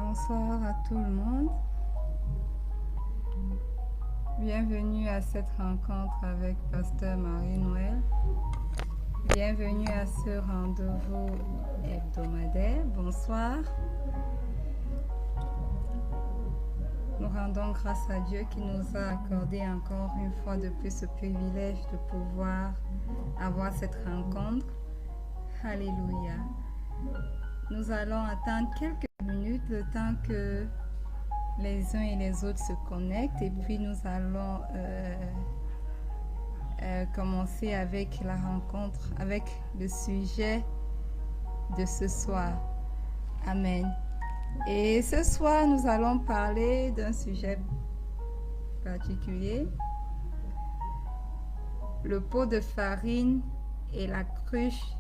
Bonsoir à tout le monde. Bienvenue à cette rencontre avec Pasteur Marie-Noël. Bienvenue à ce rendez-vous hebdomadaire. Bonsoir. Nous rendons grâce à Dieu qui nous a accordé encore une fois de plus ce privilège de pouvoir avoir cette rencontre. Alléluia. Nous allons attendre quelques minutes, le temps que les uns et les autres se connectent, et puis nous allons commencer avec la rencontre, avec le sujet de ce soir. Amen. Et ce soir, nous allons parler d'un sujet particulier, le pot de farine et la cruche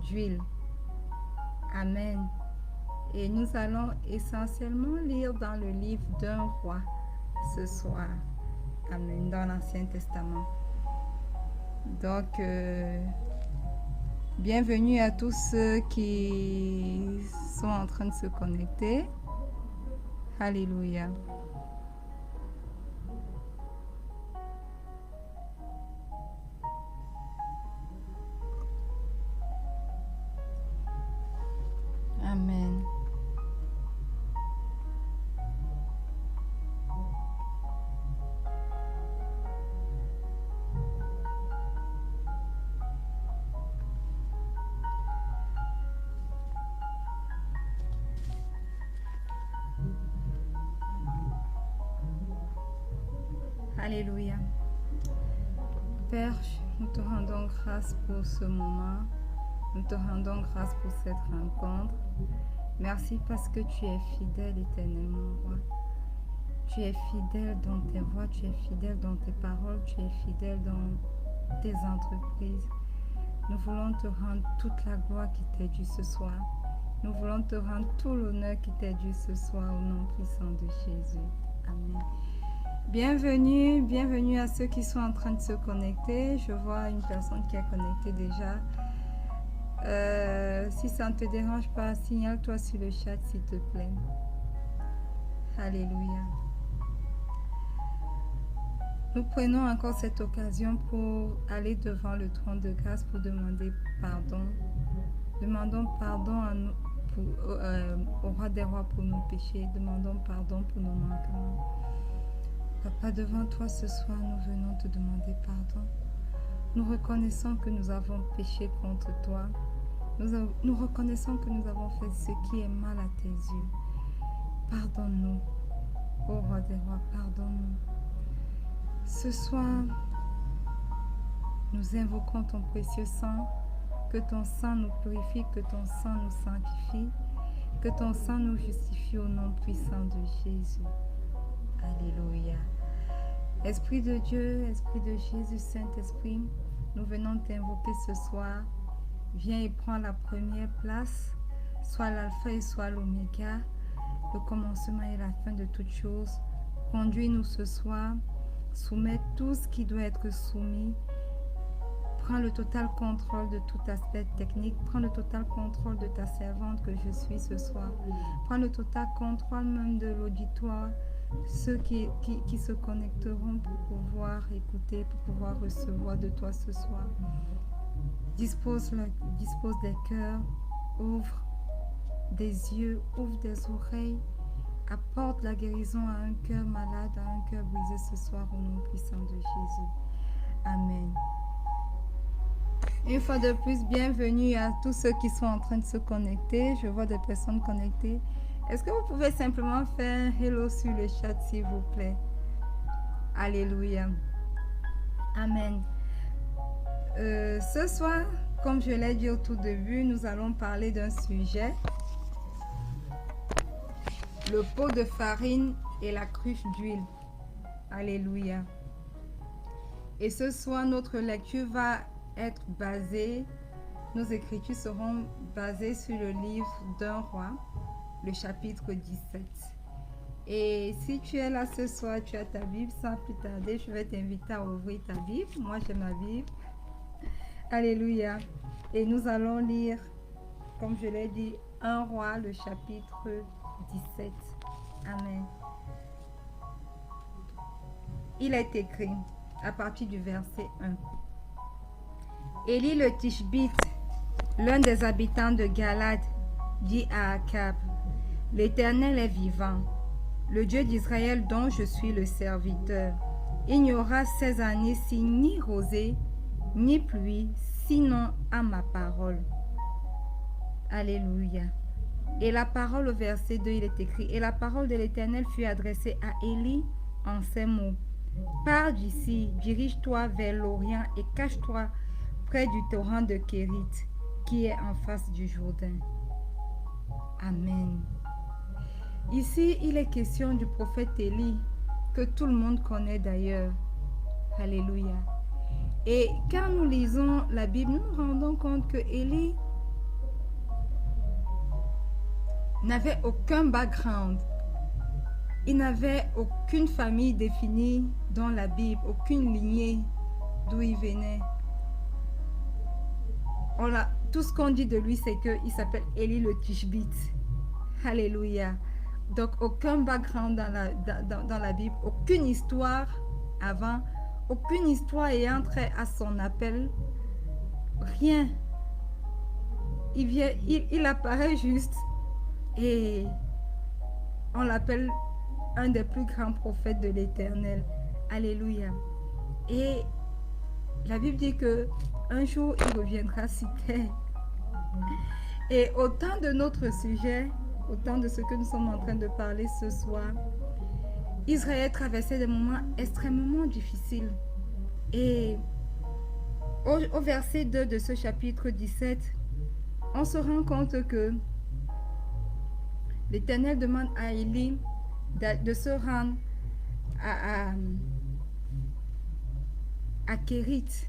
d'huile. Amen. Et nous allons essentiellement lire dans le livre d'un roi ce soir. Amen. Dans l'Ancien Testament. Donc, bienvenue à tous ceux qui sont en train de se connecter. Alléluia. Amen. Alléluia. Père, nous te rendons grâce pour ce moment. Nous te rendons grâce pour cette rencontre. Merci parce que tu es fidèle éternellement, roi. Tu es fidèle dans tes voies, tu es fidèle dans tes paroles, tu es fidèle dans tes entreprises. Nous voulons te rendre toute la gloire qui t'est due ce soir. Nous voulons te rendre tout l'honneur qui t'est dû ce soir au nom puissant de Jésus. Amen. Bienvenue, bienvenue à ceux qui sont en train de se connecter. Je vois une personne qui est connectée déjà. Si ça ne te dérange pas, signale-toi sur le chat s'il te plaît. Alléluia. Nous prenons encore cette occasion pour aller devant le trône de grâce pour demander pardon. Demandons pardon à nous, au roi des rois pour nos péchés. Demandons pardon pour nos manquements. Papa, devant toi ce soir, nous venons te demander pardon. Nous reconnaissons que nous avons péché contre toi. Nous reconnaissons que nous avons fait ce qui est mal à tes yeux. Pardonne-nous, ô roi des rois, pardonne-nous. Ce soir, nous invoquons ton précieux sang, que ton sang nous purifie, que ton sang nous sanctifie, que ton sang nous justifie au nom puissant de Jésus. Alléluia. Esprit de Dieu, Esprit de Jésus, Saint-Esprit, nous venons t'invoquer ce soir. Viens et prends la première place, soit l'alpha et soit l'oméga, le commencement et la fin de toutes choses. Conduis-nous ce soir, soumets tout ce qui doit être soumis. Prends le total contrôle de tout aspect technique. Prends le total contrôle de ta servante que je suis ce soir. Prends le total contrôle même de l'auditoire. Ceux qui se connecteront pour pouvoir écouter, pour pouvoir recevoir de toi ce soir. Dispose des cœurs, ouvre des yeux, ouvre des oreilles, apporte la guérison à un cœur malade, à un cœur brisé ce soir au nom puissant de Jésus. Amen. Une fois de plus, bienvenue à tous ceux qui sont en train de se connecter. Je vois des personnes connectées. Est-ce que vous pouvez simplement faire un hello sur le chat, s'il vous plaît? Alléluia. Amen. Ce soir, comme je l'ai dit au tout début, nous allons parler d'un sujet. Le pot de farine et la cruche d'huile. Alléluia. Et ce soir, notre lecture va être basée, nos écritures seront basées sur le livre d'un roi, le chapitre 17. Et si tu es là ce soir, tu as ta Bible, sans plus tarder, je vais t'inviter à ouvrir ta Bible. Moi, j'ai ma Bible. Alléluia. Et nous allons lire, comme je l'ai dit, 1 Roi, le chapitre 17. Amen. Il est écrit à partir du verset 1. Élie le Tishbite, l'un des habitants de Galad, dit à Akab, l'Éternel est vivant, le Dieu d'Israël dont je suis le serviteur. Il n'y aura ces années-ci ni rosée, ni pluie, sinon à ma parole. Alléluia. Et la parole au verset 2, il est écrit, et la parole de l'Éternel fut adressée à Élie en ces mots. Pars d'ici, dirige-toi vers l'Orient et cache-toi près du torrent de Kérit, qui est en face du Jourdain. Amen. Ici, il est question du prophète Élie, que tout le monde connaît d'ailleurs. Alléluia. Et quand nous lisons la Bible, nous nous rendons compte que Élie n'avait aucun background. Il n'avait aucune famille définie dans la Bible, aucune lignée d'où il venait. Tout ce qu'on dit de lui, c'est qu'il s'appelle Élie le Tishbite. Alléluia. Donc, aucun background dans la Bible, aucune histoire avant, aucune histoire ayant trait à son appel. Rien. Il apparaît juste et on l'appelle un des plus grands prophètes de l'Éternel. Alléluia. Et la Bible dit que un jour, il reviendra sur terre. Et autant de notre sujet, autant de ce que nous sommes en train de parler ce soir, Israël traversait des moments extrêmement difficiles. Et au verset 2 de ce chapitre 17, on se rend compte que l'Éternel demande à Élie de se rendre à Kérit.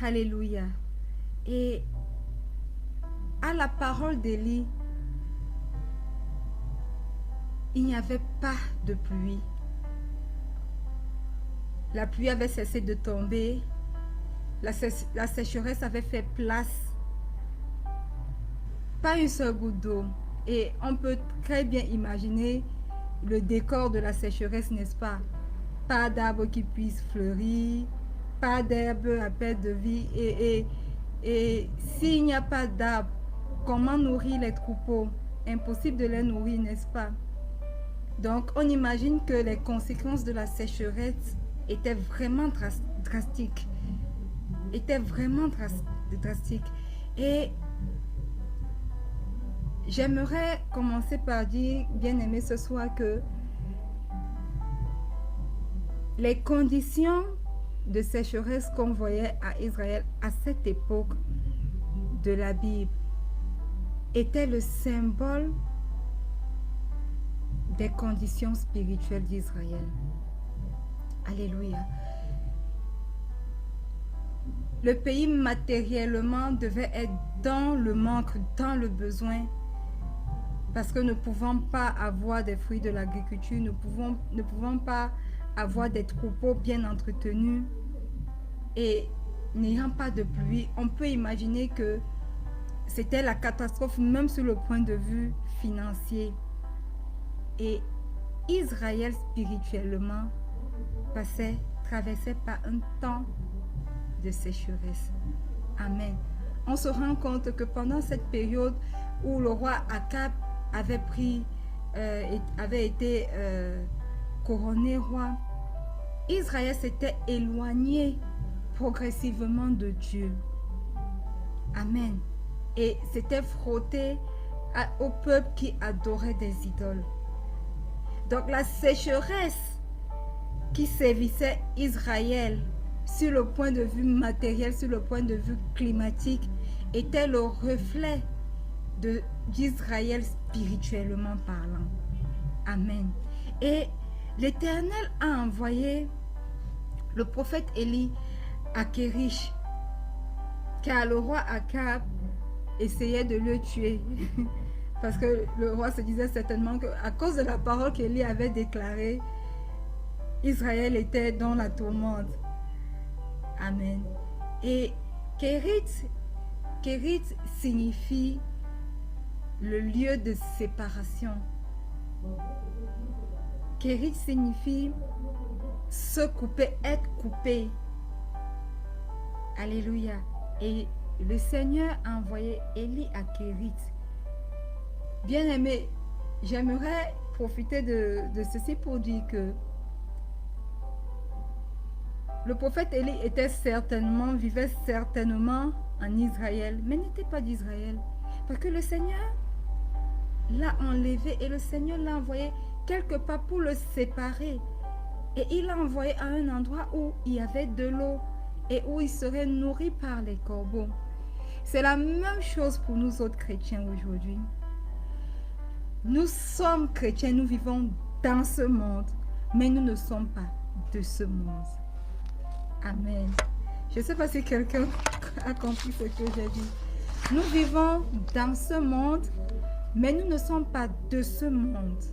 Alléluia. Et à la parole d'Élie, il n'y avait pas de pluie. La pluie avait cessé de tomber. La sécheresse avait fait place. Pas une seule goutte d'eau. Et on peut très bien imaginer le décor de la sécheresse, n'est-ce pas? Pas d'arbre qui puisse fleurir, pas d'herbe à perte de vie. Et s'il n'y a pas d'arbre, comment nourrir les troupeaux? Impossible de les nourrir, n'est-ce pas? Donc, on imagine que les conséquences de la sécheresse étaient vraiment drastiques. Et j'aimerais commencer par dire, bien-aimé, ce soir que les conditions de sécheresse qu'on voyait à Israël à cette époque de la Bible étaient le symbole des conditions spirituelles d'Israël. Alléluia. Le pays matériellement devait être dans le manque, dans le besoin, parce que nous ne pouvons pas avoir des fruits de l'agriculture, nous ne pouvons pas avoir des troupeaux bien entretenus et n'ayant pas de pluie. On peut imaginer que c'était la catastrophe même sur le point de vue financier. Et Israël spirituellement traversait par un temps de sécheresse. Amen. On se rend compte que pendant cette période où le roi Akab avait été couronné roi, Israël s'était éloigné progressivement de Dieu. Amen. Et s'était frotté au peuple qui adorait des idoles. Donc la sécheresse qui sévissait Israël sur le point de vue matériel, sur le point de vue climatique, était le reflet d'Israël spirituellement parlant. Amen. Et l'Éternel a envoyé le prophète Élie à Kérish, car le roi Akab essayait de le tuer. Parce que le roi se disait certainement qu'à cause de la parole qu'Élie avait déclarée, Israël était dans la tourmente. Amen. Et Kérit signifie le lieu de séparation. Kérit signifie se couper, être coupé. Alléluia. Et le Seigneur a envoyé Élie à Kérit. Bien-aimé, j'aimerais profiter de ceci pour dire que le prophète Élie vivait certainement en Israël, mais n'était pas d'Israël. Parce que le Seigneur l'a enlevé et le Seigneur l'a envoyé quelque part pour le séparer. Et il l'a envoyé à un endroit où il y avait de l'eau et où il serait nourri par les corbeaux. C'est la même chose pour nous autres chrétiens aujourd'hui. Nous sommes chrétiens, nous vivons dans ce monde, mais nous ne sommes pas de ce monde. Amen. Je ne sais pas si quelqu'un a compris ce que j'ai dit. Nous vivons dans ce monde, mais nous ne sommes pas de ce monde.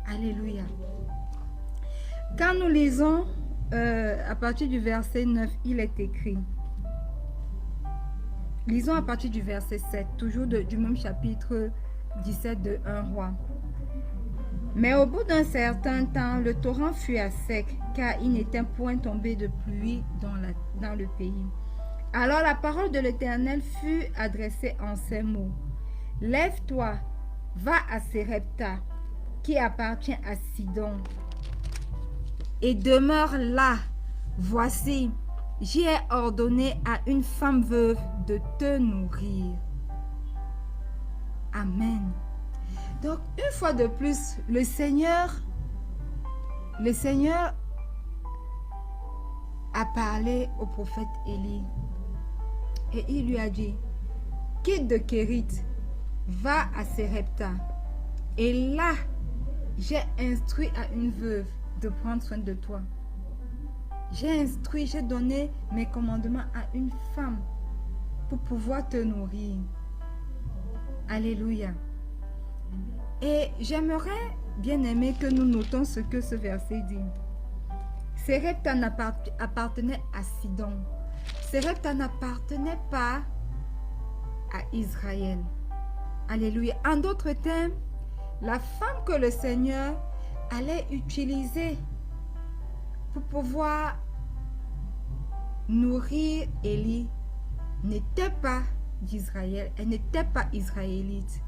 Alléluia. Quand nous lisons à partir du verset 9, il est écrit. Lisons à partir du verset 7, toujours du même chapitre 17 de 1 roi. Mais au bout d'un certain temps, le torrent fut à sec, car il n'était point tombé de pluie dans le pays. Alors la parole de l'Éternel fut adressée en ces mots. Lève-toi, va à Sérepta, qui appartient à Sidon, et demeure là. Voici, j'y ai ordonné à une femme veuve de te nourrir. Amen. Donc, une fois de plus, le Seigneur a parlé au prophète Élie. Et il lui a dit, quitte de Kérit, va à Sérepta. Et là, j'ai instruit à une veuve de prendre soin de toi. J'ai donné mes commandements à une femme pour pouvoir te nourrir. Alléluia. Et j'aimerais, bien aimé, que nous notons ce que ce verset dit. Sérepta appartenait à Sidon. Sérepta n'appartenait pas à Israël. Alléluia. En d'autres termes, la femme que le Seigneur allait utiliser pour pouvoir nourrir Élie n'était pas d'Israël. Elle n'était pas israélite.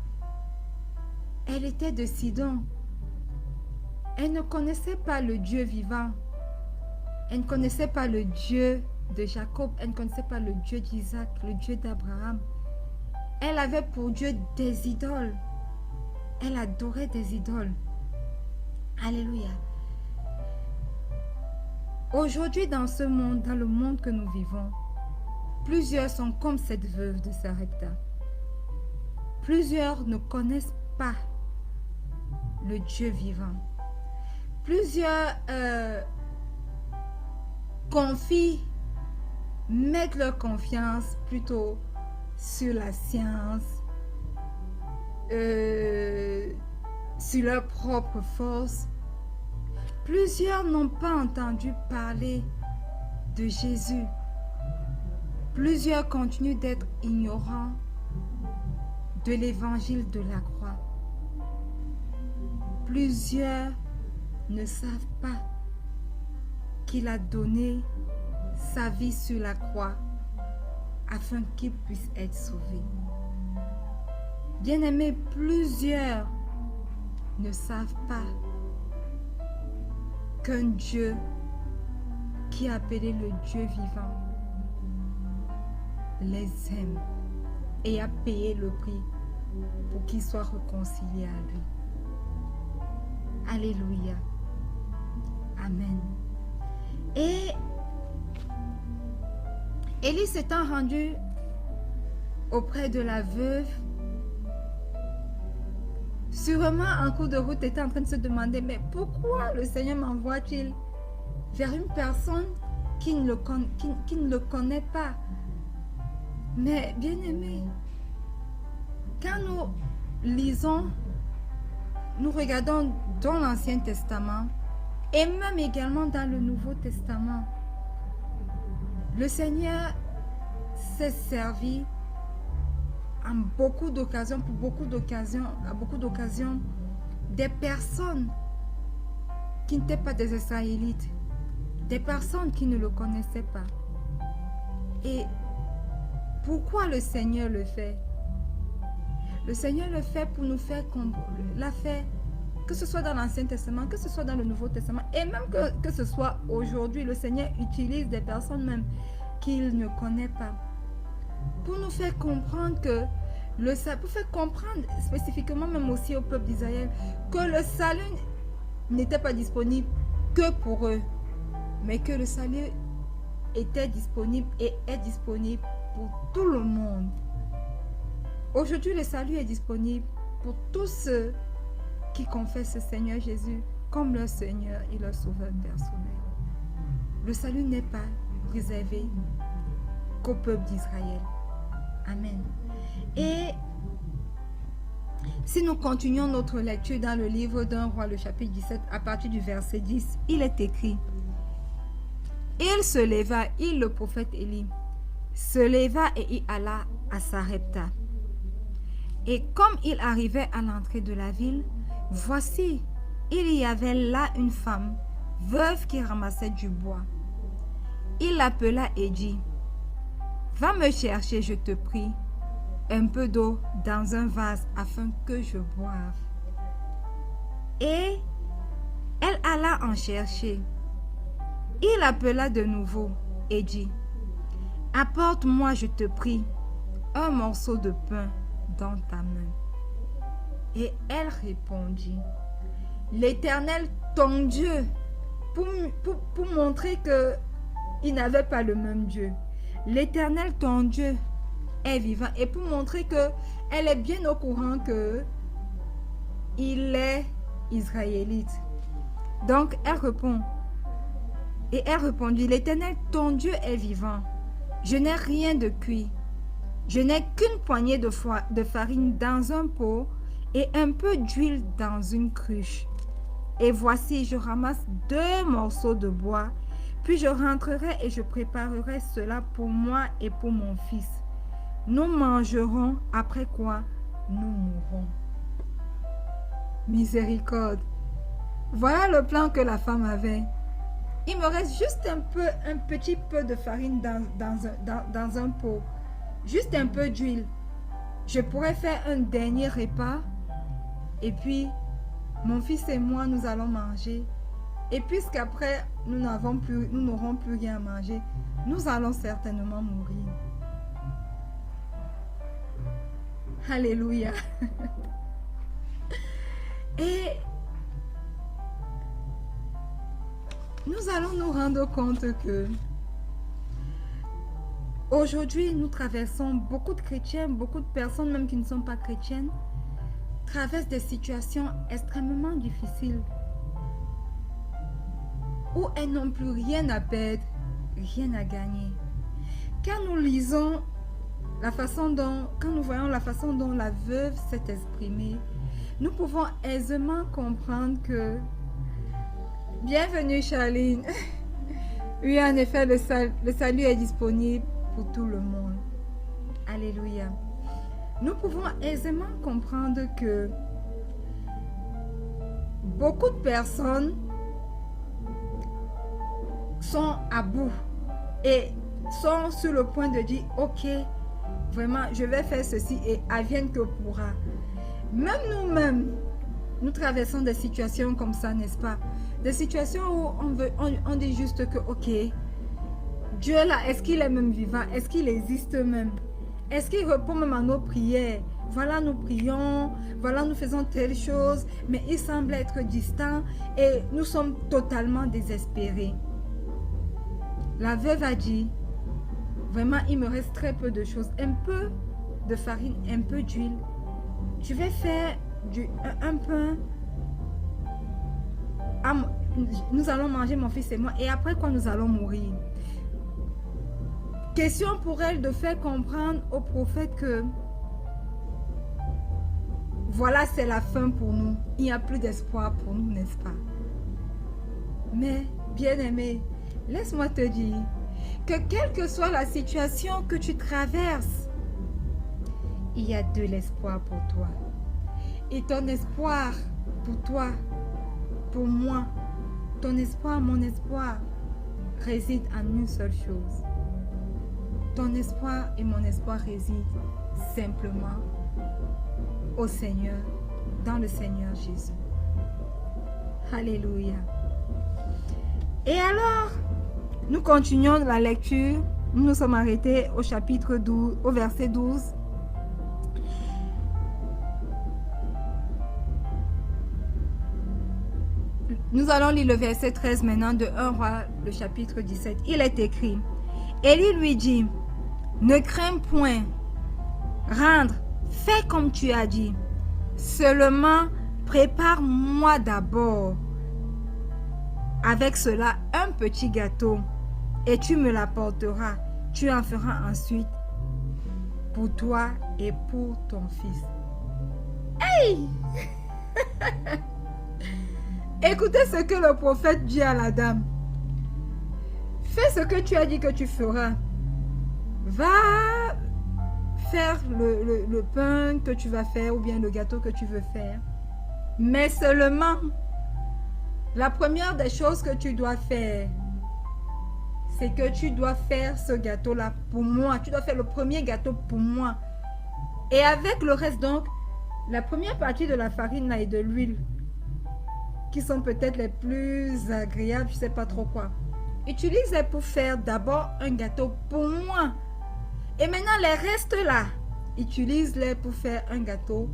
Elle était de Sidon. Elle ne connaissait pas le Dieu vivant. Elle ne connaissait pas le Dieu de Jacob. Elle ne connaissait pas le Dieu d'Isaac, le Dieu d'Abraham. Elle avait pour Dieu des idoles. Elle adorait des idoles. Alléluia. Aujourd'hui, dans ce monde, dans le monde que nous vivons, plusieurs sont comme cette veuve de Sarepta. Plusieurs ne connaissent pas le Dieu vivant. Plusieurs mettent leur confiance plutôt sur la science, sur leur propre force. Plusieurs n'ont pas entendu parler de Jésus. Plusieurs continuent d'être ignorants de l'évangile de la croix. Plusieurs ne savent pas qu'il a donné sa vie sur la croix afin qu'ils puissent être sauvés. Bien-aimés, plusieurs ne savent pas qu'un Dieu qui est appelé le Dieu vivant les aime et a payé le prix pour qu'ils soient réconciliés à lui. Alléluia. Amen. Et Élie s'étant rendu auprès de la veuve, sûrement en cours de route était en train de se demander, mais pourquoi le Seigneur m'envoie-t-il vers une personne qui ne le connaît pas? Mais bien aimé, quand nous lisons, nous regardons dans l'Ancien Testament et même également dans le Nouveau Testament, le Seigneur s'est servi à beaucoup d'occasions, des personnes qui n'étaient pas des Israélites, des personnes qui ne le connaissaient pas. Et pourquoi le Seigneur le fait? Le Seigneur le fait pour nous faire comprendre, l'a fait, que ce soit dans l'Ancien Testament, que ce soit dans le Nouveau Testament, et même que ce soit aujourd'hui, le Seigneur utilise des personnes même qu'il ne connaît pas, pour nous faire comprendre que pour faire comprendre spécifiquement même aussi au peuple d'Israël, que le salut n'était pas disponible que pour eux, mais que le salut était disponible et est disponible pour tout le monde. Aujourd'hui, le salut est disponible pour tous ceux qui confessent le Seigneur Jésus comme leur Seigneur et leur Sauveur personnel. Le salut n'est pas réservé qu'au peuple d'Israël. Amen. Et si nous continuons notre lecture dans le livre d'un roi, le chapitre 17, à partir du verset 10, il est écrit: il se leva, le prophète Élie, se leva et il alla à Sarepta. Et comme il arrivait à l'entrée de la ville, voici, il y avait là une femme, veuve qui ramassait du bois. Il l'appela et dit: va me chercher, je te prie, un peu d'eau dans un vase afin que je boive. Et elle alla en chercher. Il appela de nouveau et dit: apporte-moi, je te prie, un morceau de pain dans ta main. Et elle répondit: l'Éternel, ton Dieu, pour montrer qu'il n'avait pas le même Dieu. L'Éternel, ton Dieu, est vivant, et pour montrer qu'elle est bien au courant qu'il est israélite. Donc elle répond, et elle répondit: l'Éternel, ton Dieu est vivant. Je n'ai rien de cuit. Je n'ai qu'une poignée de farine dans un pot et un peu d'huile dans une cruche. Et voici, je ramasse 2 morceaux de bois, puis je rentrerai et je préparerai cela pour moi et pour mon fils. Nous mangerons, après quoi nous mourrons. Miséricorde. Voilà le plan que la femme avait. Il me reste juste un petit peu de farine dans un pot. Juste un peu d'huile. Je pourrais faire un dernier repas. Et puis, mon fils et moi, nous allons manger. Et puisqu'après, nous n'aurons plus rien à manger, nous allons certainement mourir. Alléluia. Et nous allons nous rendre compte que aujourd'hui, nous traversons, beaucoup de chrétiens, beaucoup de personnes même qui ne sont pas chrétiennes, traversent des situations extrêmement difficiles où elles n'ont plus rien à perdre, rien à gagner. Quand nous lisons quand nous voyons la façon dont la veuve s'est exprimée, nous pouvons aisément comprendre que... Bienvenue Charline. Oui, en effet, le salut est disponible pour tout le monde. Alléluia. Nous pouvons aisément comprendre que beaucoup de personnes sont à bout et sont sur le point de dire: ok, vraiment, je vais faire ceci et advienne que pourra. Même nous-mêmes, nous traversons des situations comme ça, n'est-ce pas? Des situations où on dit juste que, ok, Dieu là, est-ce qu'il est même vivant? Est-ce qu'il existe même? Est-ce qu'il répond même à nos prières? Voilà, nous prions, voilà, nous faisons telle chose, mais il semble être distant et nous sommes totalement désespérés. La veuve a dit: vraiment, il me reste très peu de choses, un peu de farine, un peu d'huile. Je vais faire un pain. Nous allons manger, mon fils et moi, et après quoi nous allons mourir. Question pour elle de faire comprendre au prophète que voilà, c'est la fin pour nous. Il n'y a plus d'espoir pour nous, n'est-ce pas? Mais, bien-aimé, laisse-moi te dire que quelle que soit la situation que tu traverses, il y a de l'espoir pour toi. Et ton espoir pour toi, pour moi, ton espoir, mon espoir, réside en une seule chose. Ton espoir et mon espoir résident simplement au Seigneur, dans le Seigneur Jésus. Alléluia. Et alors, nous continuons la lecture. Nous nous sommes arrêtés au chapitre 12, au verset 12. Nous allons lire le verset 13 maintenant de 1 Roi, le chapitre 17. Il est écrit, Élie lui dit, ne crains point, rendre, fais comme tu as dit. Seulement, prépare-moi d'abord avec cela un petit gâteau et tu me l'apporteras. Tu en feras ensuite pour toi et pour ton fils. Hey! Écoutez ce que le prophète dit à la dame. Fais ce que tu as dit que tu feras. Va faire le pain que tu vas faire ou bien le gâteau que tu veux faire. Mais seulement, la première des choses que tu dois faire, c'est que tu dois faire ce gâteau-là pour moi. Tu dois faire le premier gâteau pour moi. Et avec le reste, donc, la première partie de la farine là et de l'huile, qui sont peut-être les plus agréables, je ne sais pas trop quoi. Utilise-les pour faire d'abord un gâteau pour moi. Et maintenant, les restes là, utilise-les pour faire un gâteau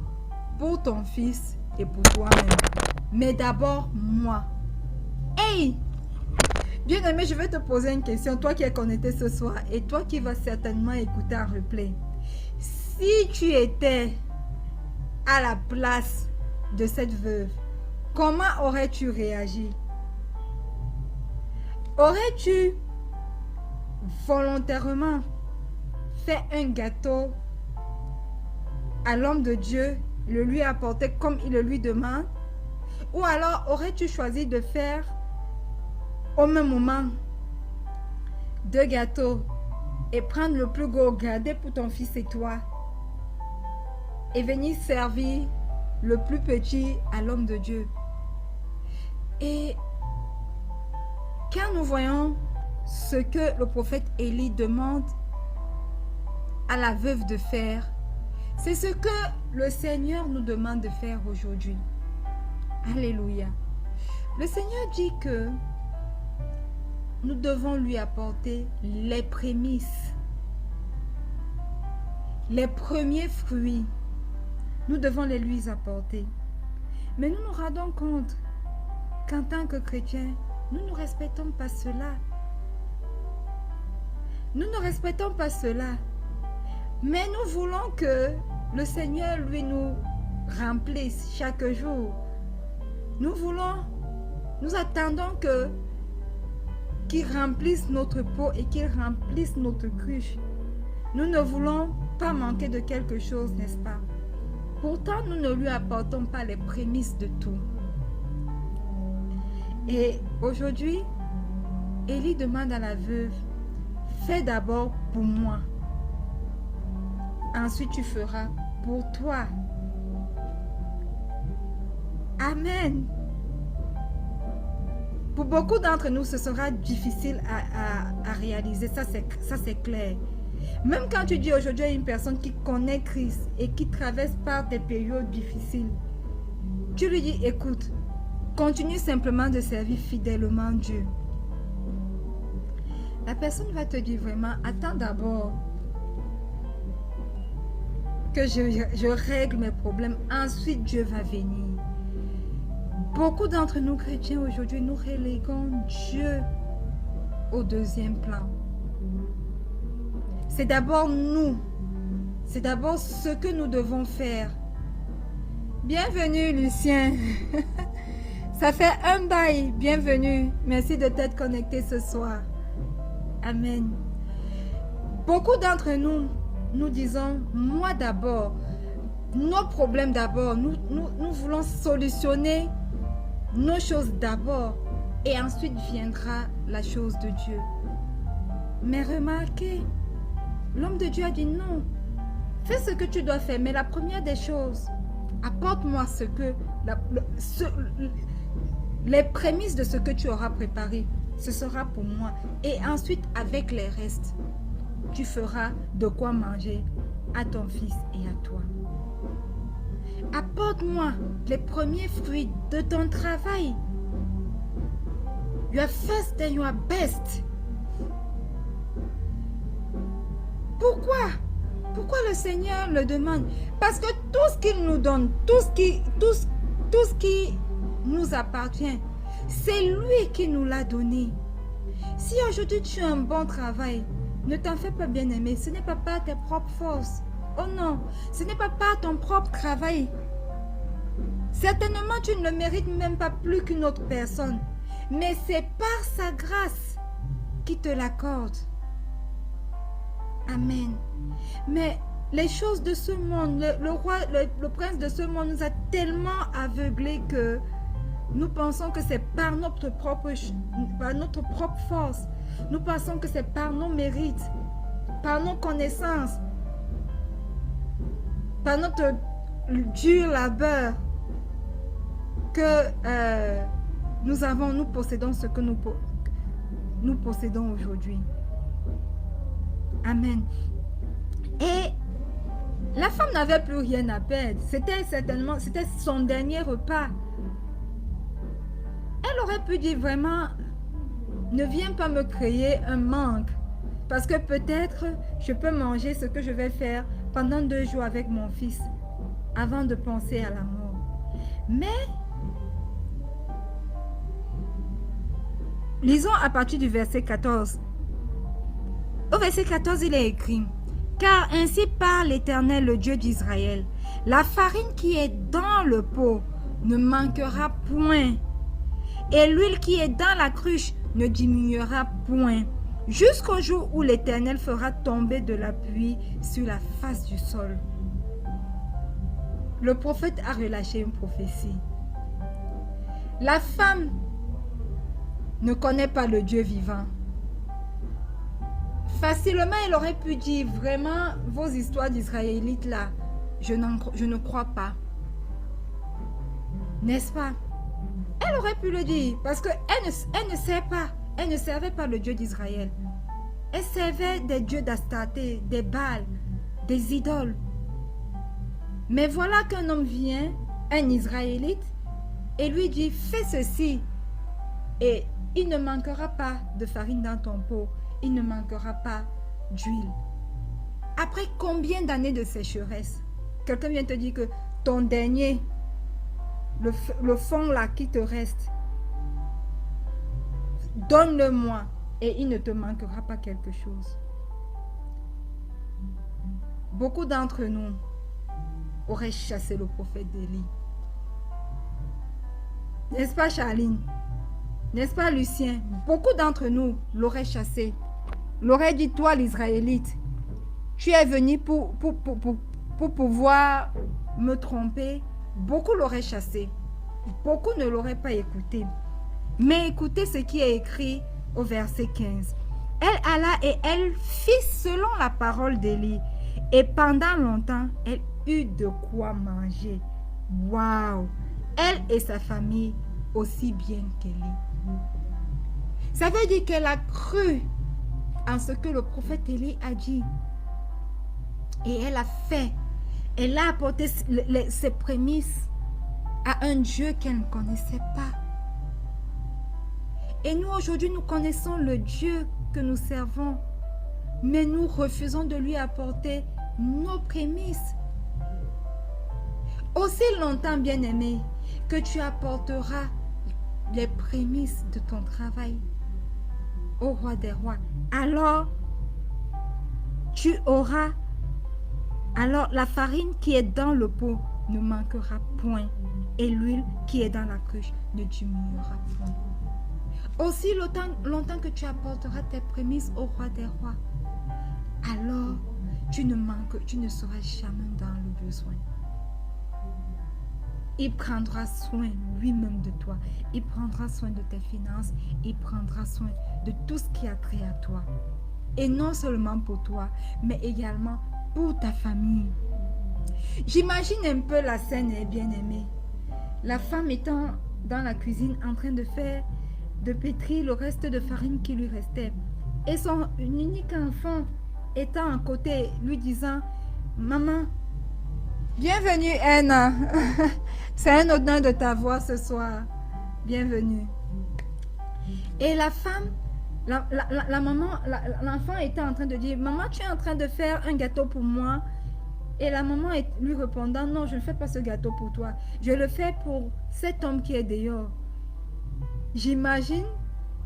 pour ton fils et pour toi-même. Mais d'abord, moi. Hey! Bien-aimé, je vais te poser une question. Toi qui es connecté ce soir et toi qui vas certainement écouter un replay. Si tu étais à la place de cette veuve, comment aurais-tu réagi? Aurais-tu volontairement fait un gâteau à l'homme de Dieu, le lui apporter comme il le lui demande? Ou alors aurais-tu choisi de faire au même moment 2 gâteaux et prendre le plus gros, garder pour ton fils et toi et venir servir le plus petit à l'homme de Dieu? Et quand nous voyons ce que le prophète Élie demande à la veuve de faire, c'est ce que le Seigneur nous demande de faire aujourd'hui. Alléluia. Le Seigneur dit que nous devons lui apporter les prémices, les premiers fruits. Nous devons les lui apporter. Mais nous nous rendons compte qu'en tant que chrétiens, nous ne respectons pas cela. Nous ne respectons pas cela. Mais nous voulons que le Seigneur, lui, nous remplisse chaque jour. Nous attendons qu'il remplisse notre pot et qu'il remplisse notre cruche. Nous ne voulons pas manquer de quelque chose, n'est-ce pas? Pourtant, nous ne lui apportons pas les prémices de tout. Et aujourd'hui, Élie demande à la veuve, fais d'abord pour moi. Ensuite, tu feras pour toi. Amen. Pour beaucoup d'entre nous, ce sera difficile à réaliser. Ça, c'est clair. Même quand tu dis aujourd'hui à une personne qui connaît Christ et qui traverse par des périodes difficiles, tu lui dis, écoute, continue simplement de servir fidèlement Dieu. La personne va te dire vraiment, attends d'abord que je règle mes problèmes, ensuite Dieu va venir. Beaucoup d'entre nous chrétiens aujourd'hui, nous reléguons Dieu au deuxième plan. C'est d'abord nous, c'est d'abord ce que nous devons faire. Bienvenue Lucien, ça fait un bail, bienvenue, merci de t'être connecté ce soir. Amen. Beaucoup d'entre nous, nous disons, moi d'abord, nos problèmes d'abord, nous voulons solutionner nos choses d'abord et ensuite viendra la chose de Dieu. Mais remarquez, l'homme de Dieu a dit non, Fais ce que tu dois faire, mais la première des choses, apporte-moi les prémices de ce que tu auras préparé. Ce sera pour moi. Et ensuite, avec les restes, tu feras de quoi manger à ton fils et à toi. Apporte-moi les premiers fruits de ton travail. Your first and your best. Pourquoi? Pourquoi le Seigneur le demande? Parce que tout ce qu'il nous donne, tout ce qui nous appartient, c'est lui qui nous l'a donné. Si aujourd'hui tu as un bon travail, ne t'en fais pas, bien-aimé. Ce n'est pas par tes propres forces. Oh non, ce n'est pas par ton propre travail. Certainement, tu ne le mérites même pas plus qu'une autre personne. Mais c'est par sa grâce qui te l'accorde. Amen. Mais les choses de ce monde, le roi, le prince de ce monde nous a tellement aveuglés que nous pensons que c'est par notre propre force. Nous pensons que c'est par nos mérites, par nos connaissances, par notre dur labeur que nous possédons ce que nous possédons aujourd'hui. Amen. Et la femme n'avait plus rien à perdre. C'était son dernier repas. Elle aurait pu dire vraiment, ne viens pas me créer un manque. Parce que peut-être je peux manger ce que je vais faire pendant 2 jours avec mon fils avant de penser à la mort. Mais lisons à partir du verset 14. Au verset 14, il est écrit: car ainsi parle l'Éternel, le Dieu d'Israël, la farine qui est dans le pot ne manquera point, et l'huile qui est dans la cruche ne diminuera point, jusqu'au jour où l'Éternel fera tomber de la pluie sur la face du sol. Le prophète a relâché une prophétie. La femme ne connaît pas le Dieu vivant. Facilement, elle aurait pu dire, vraiment, vos histoires d'Israélites là, je ne crois pas. N'est-ce pas? Elle aurait pu le dire, parce qu'elle ne sait pas. Elle ne servait pas le Dieu d'Israël. Elle servait des dieux d'Astarté, des Baals, des idoles. Mais voilà qu'un homme vient, un Israélite, et lui dit, fais ceci, et il ne manquera pas de farine dans ton pot. Il ne manquera pas d'huile. Après combien d'années de sécheresse, quelqu'un vient te dire que ton dernier, le fond là qui te reste, donne-le-moi et il ne te manquera pas quelque chose. Beaucoup d'entre nous auraient chassé le prophète d'Élie. N'est-ce pas, Charline? N'est-ce pas, Lucien? Beaucoup d'entre nous l'auraient chassé. L'aurait dit, toi l'Israélite, tu es venu pour pouvoir me tromper. Beaucoup l'auraient chassé. Beaucoup ne l'auraient pas écouté. Mais écoutez ce qui est écrit au verset 15. Elle alla et elle fit selon la parole d'Élie. Et pendant longtemps, elle eut de quoi manger. Waouh! Elle et sa famille aussi bien qu'Élie. Ça veut dire qu'elle a cru en ce que le prophète Élie a dit. Et elle a fait. Elle a apporté ses prémices à un Dieu qu'elle ne connaissait pas. Et nous, aujourd'hui, nous connaissons le Dieu que nous servons. Mais nous refusons de lui apporter nos prémices. Aussi longtemps, bien-aimé, que tu apporteras les prémices de ton travail au roi des rois, alors la farine qui est dans le pot ne manquera point et l'huile qui est dans la cruche ne diminuera point. Aussi longtemps que tu apporteras tes prémices au roi des rois, alors tu ne seras jamais dans le besoin. Il prendra soin lui-même de toi. Il prendra soin de tes finances. Il prendra soin de tout ce qui a trait à toi. Et non seulement pour toi, mais également pour ta famille. J'imagine un peu la scène, bien-aimée. La femme étant dans la cuisine en train de pétrir le reste de farine qui lui restait. Et son unique enfant étant à côté, lui disant, maman, bienvenue Anna, c'est un honneur de t'avoir ce soir, bienvenue. Et la femme, la maman, l'enfant était en train de dire, maman, tu es en train de faire un gâteau pour moi. Et la maman lui répondant, non, je ne fais pas ce gâteau pour toi, je le fais pour cet homme qui est dehors. J'imagine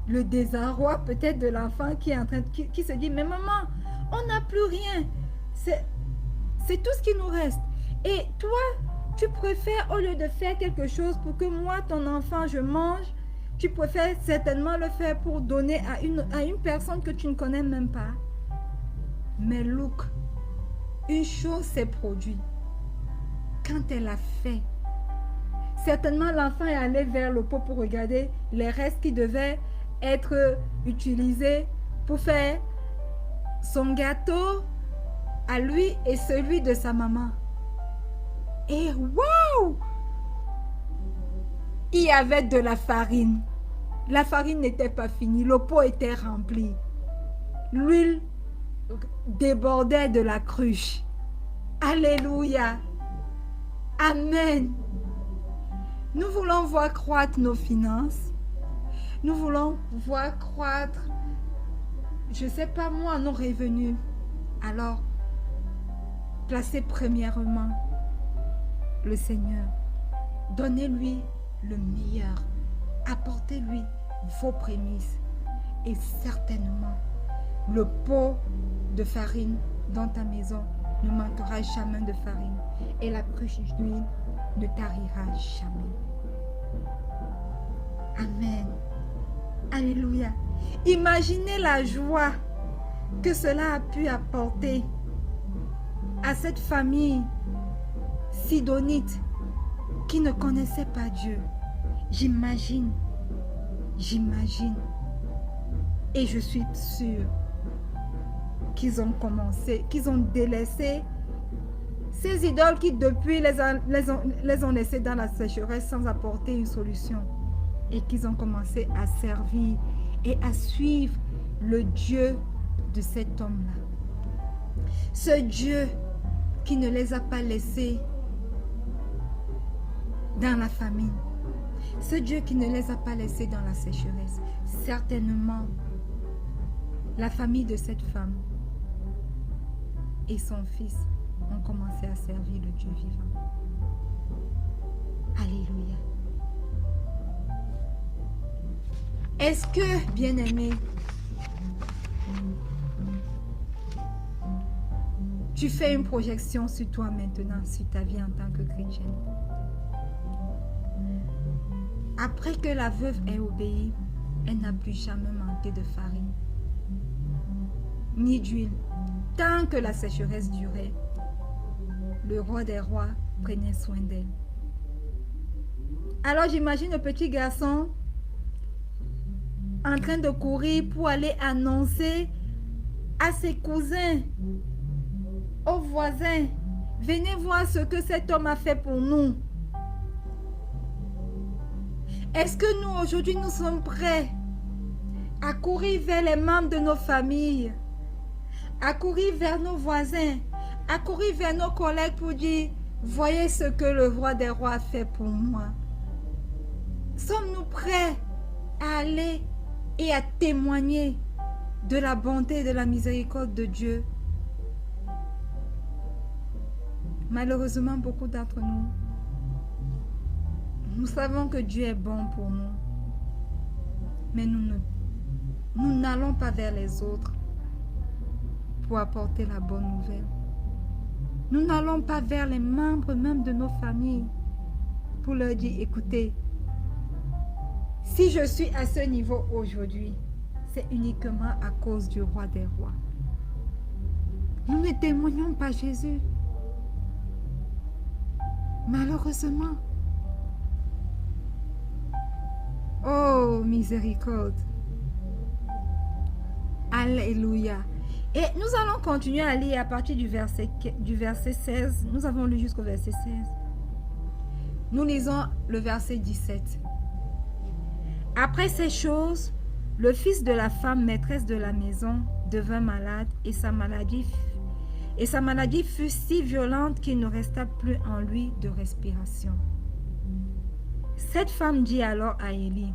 le désarroi peut-être de l'enfant qui est en train qui se dit, mais maman, on n'a plus rien, c'est tout ce qui nous reste. Et toi, tu préfères, au lieu de faire quelque chose pour que moi, ton enfant, je mange, tu préfères certainement le faire pour donner à une personne que tu ne connais même pas. Mais look, une chose s'est produite. Quand elle a fait, certainement l'enfant est allé vers le pot pour regarder les restes qui devaient être utilisés pour faire son gâteau à lui et celui de sa maman. Et waouh! Il y avait de la farine. La farine n'était pas finie, le pot était rempli. L'huile débordait de la cruche. Alléluia. Amen. Nous voulons voir croître nos finances. Nous voulons voir croître, je ne sais pas moi, nos revenus. Alors, placez premièrement le Seigneur. Donnez-lui le meilleur. Apportez-lui vos prémices. Et certainement, le pot de farine dans ta maison ne manquera jamais de farine. Et la cruche d'huile ne tarira jamais. Amen. Alléluia. Imaginez la joie que cela a pu apporter à cette famille sidonite qui ne connaissait pas Dieu. J'imagine. Et je suis sûre qu'ils ont commencé, qu'ils ont délaissé ces idoles qui depuis les ont laissés dans la sécheresse sans apporter une solution. Et qu'ils ont commencé à servir et à suivre le Dieu de cet homme-là. Ce Dieu qui ne les a pas laissés dans la famine. Ce Dieu qui ne les a pas laissés dans la sécheresse. Certainement, la famille de cette femme et son fils ont commencé à servir le Dieu vivant. Alléluia. Est-ce que, bien-aimé, tu fais une projection sur toi maintenant, sur ta vie en tant que chrétienne? Après que la veuve ait obéi, elle n'a plus jamais manqué de farine, ni d'huile. Tant que la sécheresse durait, le roi des rois prenait soin d'elle. Alors j'imagine le petit garçon en train de courir pour aller annoncer à ses cousins, aux voisins, venez voir ce que cet homme a fait pour nous. Est-ce que nous aujourd'hui nous sommes prêts à courir vers les membres de nos familles, à courir vers nos voisins, à courir vers nos collègues pour dire, voyez ce que le roi des rois a fait pour moi? Sommes-nous prêts à aller et à témoigner de la bonté et de la miséricorde de Dieu? Malheureusement, beaucoup d'entre nous, nous savons que Dieu est bon pour nous, mais nous n'allons pas vers les autres pour apporter la bonne nouvelle. Nous n'allons pas vers les membres même de nos familles pour leur dire, écoutez, si je suis à ce niveau aujourd'hui, c'est uniquement à cause du roi des rois. Nous ne témoignons pas Jésus. Malheureusement. Oh, miséricorde. Alléluia. Et nous allons continuer à lire à partir du verset 16. Nous avons lu jusqu'au verset 16. Nous lisons le verset 17. Après ces choses, le fils de la femme maîtresse de la maison devint malade et sa maladie fut si violente qu'il ne resta plus en lui de respiration. Cette femme dit alors à Élie,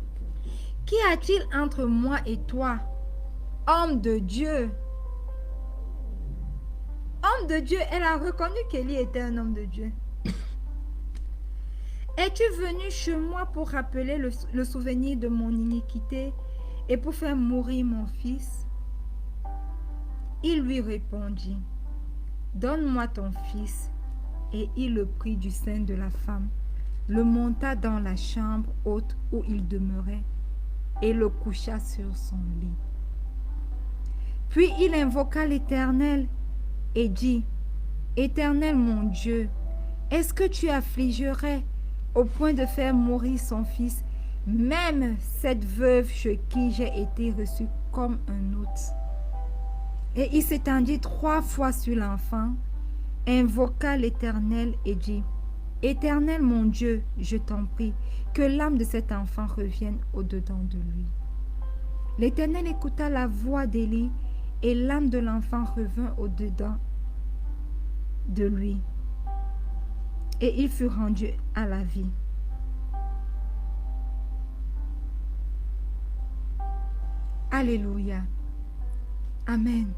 « Qu'y a-t-il entre moi et toi, homme de Dieu ?» Homme de Dieu, elle a reconnu qu'Élie était un homme de Dieu. « Es-tu venu chez moi pour rappeler le souvenir de mon iniquité et pour faire mourir mon fils ?» Il lui répondit, « Donne-moi ton fils. » Et il le prit du sein de la femme, le monta dans la chambre haute où il demeurait et le coucha sur son lit. Puis il invoqua l'Éternel et dit, « Éternel mon Dieu, est-ce que tu affligerais au point de faire mourir son fils, même cette veuve chez qui j'ai été reçu comme un hôte? » Et il s'étendit 3 fois sur l'enfant, invoqua l'Éternel et dit, « Éternel mon Dieu, je t'en prie, que l'âme de cet enfant revienne au-dedans de lui. » L'Éternel écouta la voix d'Élie, et l'âme de l'enfant revint au-dedans de lui, et il fut rendu à la vie. Alléluia. Amen.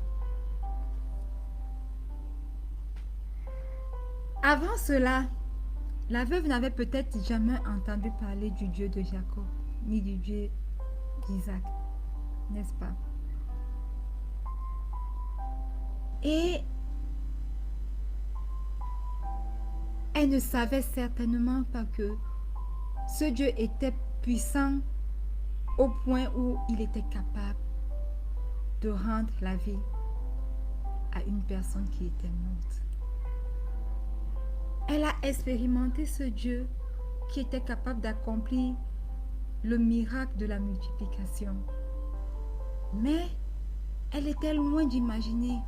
Avant cela, la veuve n'avait peut-être jamais entendu parler du Dieu de Jacob, ni du Dieu d'Isaac, n'est-ce pas? Et elle ne savait certainement pas que ce Dieu était puissant au point où il était capable de rendre la vie à une personne qui était morte. Elle a expérimenté ce Dieu qui était capable d'accomplir le miracle de la multiplication. Mais elle était loin d'imaginer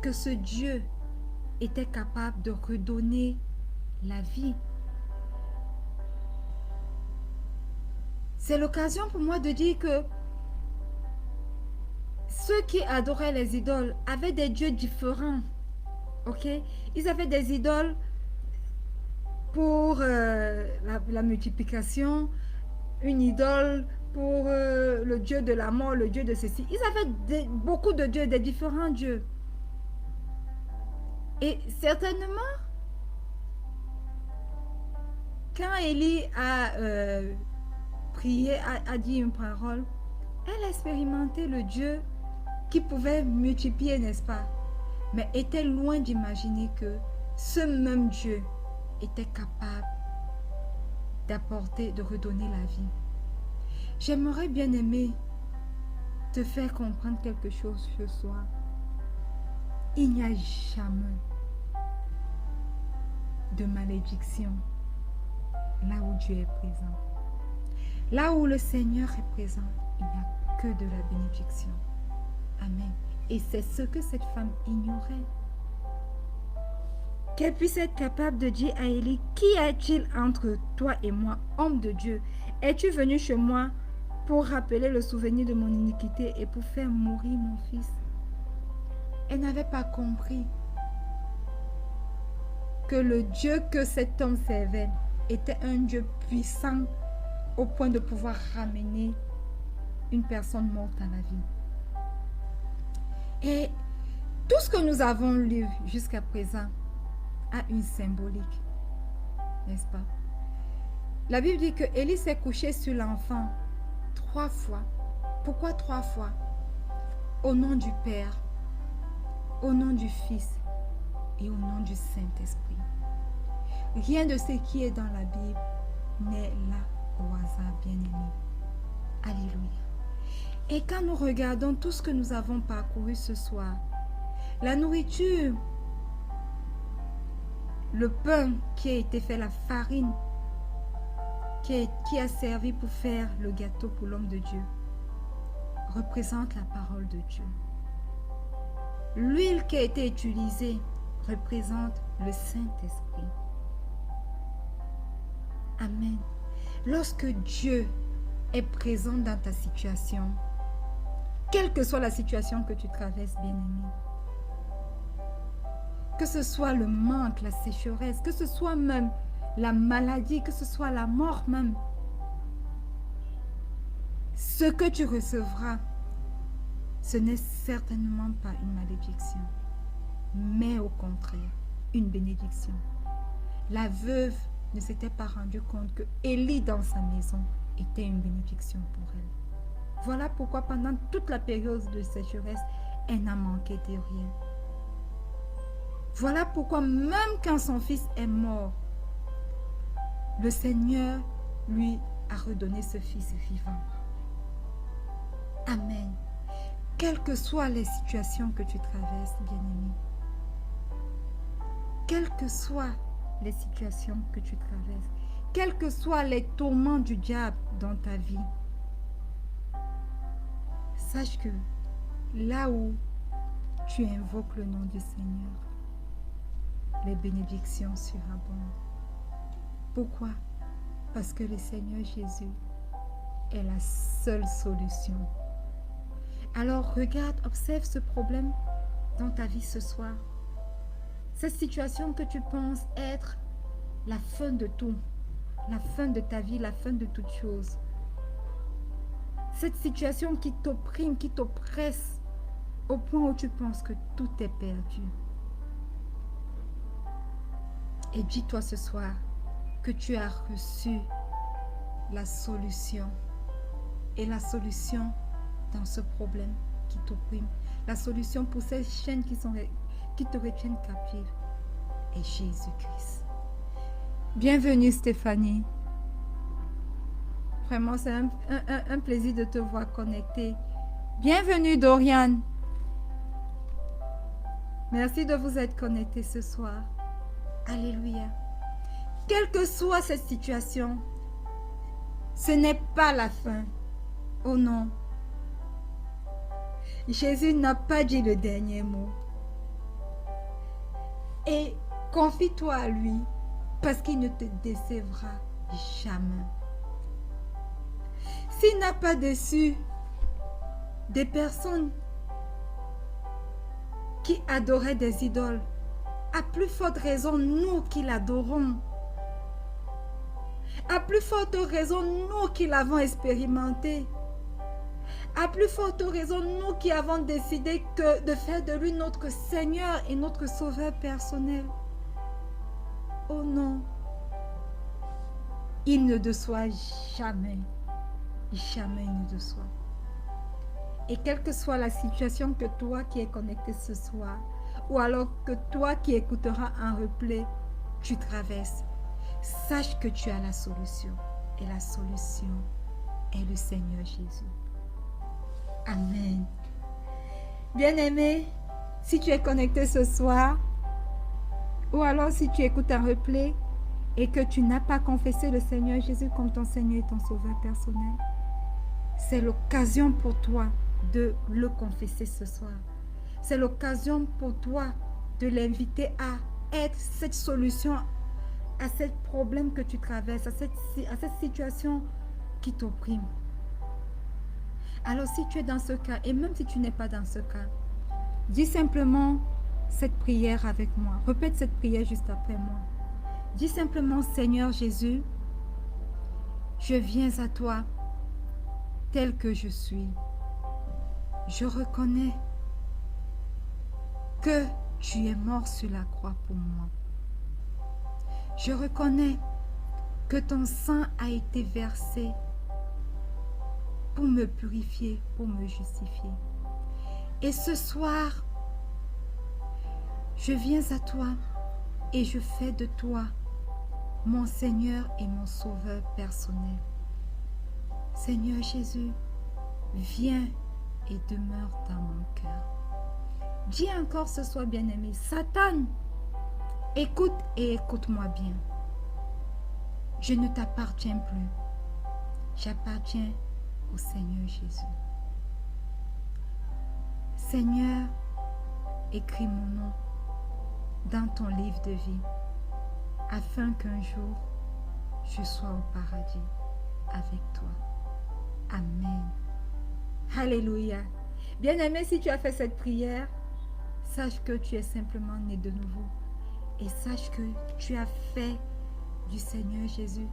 que ce Dieu était capable de redonner la vie. C'est l'occasion pour moi de dire que ceux qui adoraient les idoles avaient des dieux différents. Ok? Ils avaient des idoles pour la multiplication, une idole pour le dieu de la mort, le dieu de ceci. Ils avaient beaucoup de dieux, des différents dieux. Et certainement, quand Élie a prié, a dit une parole, elle a expérimenté le Dieu qui pouvait multiplier, n'est-ce pas? Mais était loin d'imaginer que ce même Dieu était capable d'apporter, de redonner la vie. J'aimerais bien aimer te faire comprendre quelque chose ce soir. Il n'y a jamais de malédiction là où Dieu est présent. Là où le Seigneur est présent, il n'y a que de la bénédiction. Amen. Et c'est ce que cette femme ignorait. Qu'elle puisse être capable de dire à Élie, « Qu'y a-t-il entre toi et moi, homme de Dieu? Es-tu venu chez moi pour rappeler le souvenir de mon iniquité et pour faire mourir mon fils? » Elle n'avait pas compris que le Dieu que cet homme servait était un Dieu puissant au point de pouvoir ramener une personne morte à la vie. Et tout ce que nous avons lu jusqu'à présent a une symbolique, n'est-ce pas? La Bible dit que Élie s'est couché sur l'enfant 3 fois. Pourquoi 3 fois? Au nom du Père, au nom du Fils et au nom du Saint-Esprit. Rien de ce qui est dans la Bible n'est là au hasard, bien-aimé. Alléluia. Et quand nous regardons tout ce que nous avons parcouru ce soir, la nourriture, le pain qui a été fait, la farine qui a servi pour faire le gâteau pour l'homme de Dieu, représente la parole de Dieu. L'huile qui a été utilisée représente le Saint-Esprit. Amen. Lorsque Dieu est présent dans ta situation, quelle que soit la situation que tu traverses, bien-aimé, que ce soit le manque, la sécheresse, que ce soit même la maladie, que ce soit la mort même, ce que tu recevras, ce n'est certainement pas une malédiction, mais au contraire, une bénédiction. La veuve ne s'était pas rendue compte que Élie dans sa maison était une bénédiction pour elle. Voilà pourquoi pendant toute la période de sécheresse, elle n'a manqué de rien. Voilà pourquoi même quand son fils est mort, le Seigneur lui a redonné ce fils vivant. Amen. Quelles que soient les situations que tu traverses, bien-aimé, quelles que soient les situations que tu traverses, quels que soient les tourments du diable dans ta vie, sache que là où tu invoques le nom du Seigneur, les bénédictions surabondent. Pourquoi? Parce que le Seigneur Jésus est la seule solution. Alors regarde, observe ce problème dans ta vie ce soir. Cette situation que tu penses être la fin de tout, la fin de ta vie, la fin de toute chose. Cette situation qui t'opprime, qui t'oppresse au point où tu penses que tout est perdu. Et dis-toi ce soir que tu as reçu la solution. Et la solution dans ce problème qui t'opprime, la solution pour ces chaînes qui te retiennent captive est Jésus-Christ. Bienvenue Stéphanie. Vraiment, c'est un plaisir de te voir connectée. Bienvenue Doriane. Merci de vous être connectés ce soir. Alléluia. Quelle que soit cette situation, ce n'est pas la fin. Oh non. Jésus n'a pas dit le dernier mot. Et confie-toi à lui parce qu'il ne te décevra jamais. S'il n'a pas déçu des personnes qui adoraient des idoles, à plus forte raison, nous qui l'adorons. À plus forte raison, nous qui l'avons expérimenté. À plus forte raison, nous qui avons décidé de faire de lui notre Seigneur et notre Sauveur personnel. Oh non, il ne déçoit jamais. Jamais il ne déçoit. Et quelle que soit la situation que toi qui es connecté ce soir, ou alors que toi qui écouteras un replay, tu traverses, sache que tu as la solution. Et la solution est le Seigneur Jésus. Amen. Bien-aimé, si tu es connecté ce soir, ou alors si tu écoutes un replay et que tu n'as pas confessé le Seigneur Jésus comme ton Seigneur et ton Sauveur personnel, c'est l'occasion pour toi de le confesser ce soir. C'est l'occasion pour toi de l'inviter à être cette solution à ce problème que tu traverses, à cette situation qui t'opprime. Alors si tu es dans ce cas, et même si tu n'es pas dans ce cas, dis simplement cette prière avec moi. Répète cette prière juste après moi. Dis simplement, Seigneur Jésus, je viens à toi tel que je suis. Je reconnais que tu es mort sur la croix pour moi. Je reconnais que ton sang a été versé pour me purifier, pour me justifier. Et ce soir, je viens à toi et je fais de toi mon Seigneur et mon Sauveur personnel. Seigneur Jésus, viens et demeure dans mon cœur. Dis encore ce soir, bien-aimé, Satan, écoute et écoute-moi bien. Je ne t'appartiens plus. J'appartiens au Seigneur Jésus. Seigneur, écris mon nom dans ton livre de vie, afin qu'un jour, je sois au paradis avec toi. Amen. Alléluia. Bien-aimé, si tu as fait cette prière, sache que tu es simplement né de nouveau. Et sache que tu as fait du Seigneur Jésus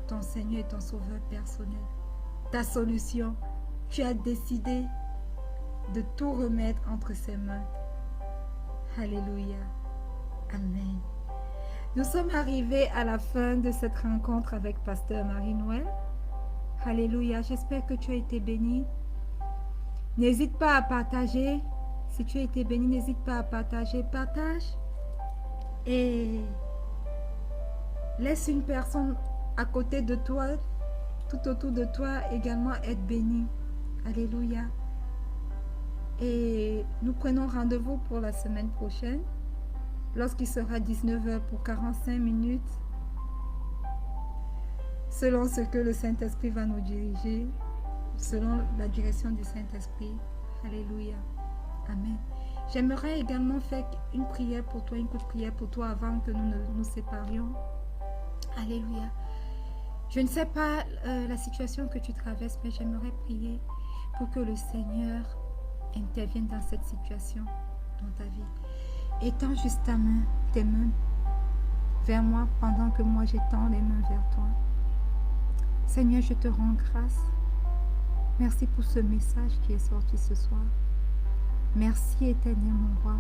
ton Seigneur et ton Sauveur personnel. Ta solution, tu as décidé de tout remettre entre ses mains. Alléluia. Amen. Nous sommes arrivés à la fin de cette rencontre avec Pasteur Marie-Noël. Alléluia. J'espère que tu as été béni. N'hésite pas à partager. Si tu as été béni, n'hésite pas à partager. Partage. Et laisse une personne à côté de toi, tout autour de toi, également être béni. Alléluia. Et nous prenons rendez-vous pour la semaine prochaine, lorsqu'il sera 19h pour 45 minutes, selon ce que le Saint-Esprit va nous diriger, selon la direction du Saint-Esprit. Alléluia. Amen. J'aimerais également faire une prière pour toi, une courte prière pour toi avant que nous nous séparions. Alléluia. Je ne sais pas la situation que tu traverses, mais j'aimerais prier pour que le Seigneur intervienne dans cette situation, dans ta vie. Étends juste tes mains vers moi pendant que moi j'étends les mains vers toi. Seigneur, je te rends grâce. Merci pour ce message qui est sorti ce soir. Merci éternel mon roi,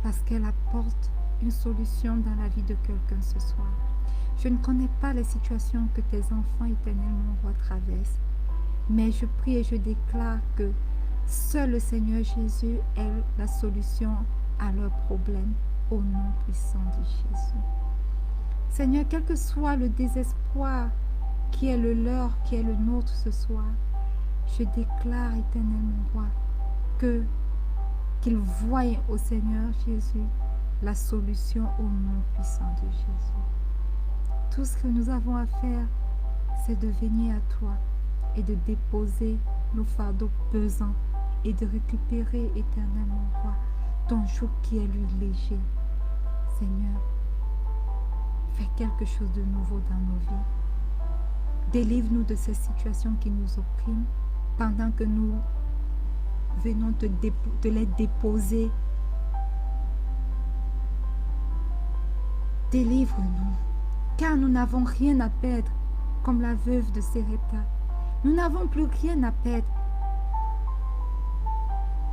parce qu'elle apporte une solution dans la vie de quelqu'un ce soir. Je ne connais pas les situations que tes enfants éternel mon roi traversent, mais je prie et je déclare que seul le Seigneur Jésus est la solution à leurs problèmes, au nom puissant de Jésus. Seigneur, quel que soit le désespoir qui est le leur, qui est le nôtre ce soir, je déclare éternel mon roi qu'ils voient au Seigneur Jésus la solution au nom puissant de Jésus. Tout ce que nous avons à faire, c'est de venir à toi et de déposer nos fardeaux pesants et de récupérer éternellement, roi, ton joug qui est lui léger. Seigneur, fais quelque chose de nouveau dans nos vies. Délivre-nous de ces situations qui nous oppriment pendant que nous venons te les déposer. Délivre-nous, car nous n'avons rien à perdre, comme la veuve de Sérepta. Nous n'avons plus rien à perdre,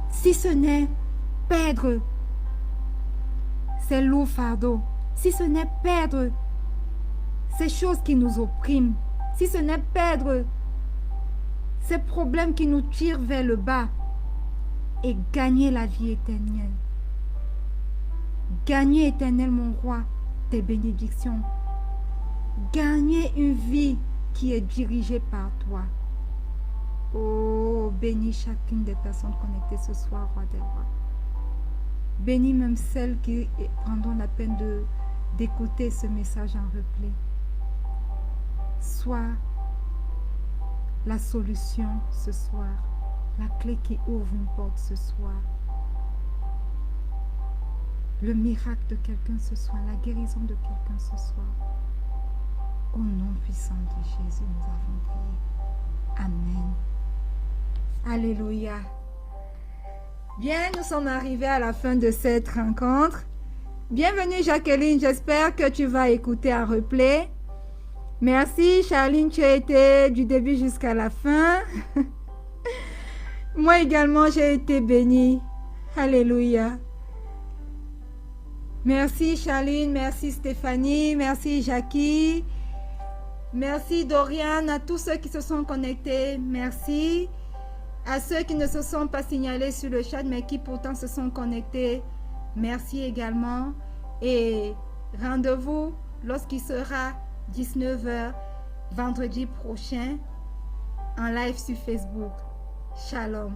si ce n'est perdre ces lourds fardeaux, si ce n'est perdre ces choses qui nous oppriment, si ce n'est perdre ces problèmes qui nous tirent vers le bas et gagner la vie éternelle. Gagner éternel mon roi tes bénédictions. Gagner une vie qui est dirigée par toi. Oh, bénis chacune des personnes connectées ce soir, roi des rois. Bénis même celles qui prendront la peine d'écouter ce message en replay. Sois la solution ce soir, la clé qui ouvre une porte ce soir, le miracle de quelqu'un ce soir, la guérison de quelqu'un ce soir. Au nom puissant de Jésus, nous avons prié. Amen. Alléluia. Bien, nous sommes arrivés à la fin de cette rencontre. Bienvenue Jacqueline, j'espère que tu vas écouter un replay. Merci Charline, tu as été du début jusqu'à la fin. Moi également, j'ai été bénie. Alléluia. Merci Charline, merci Stéphanie, merci Jackie. Merci Dorian, à tous ceux qui se sont connectés, merci. À ceux qui ne se sont pas signalés sur le chat, mais qui pourtant se sont connectés, merci également. Et rendez-vous lorsqu'il sera 19h vendredi prochain en live sur Facebook. Shalom.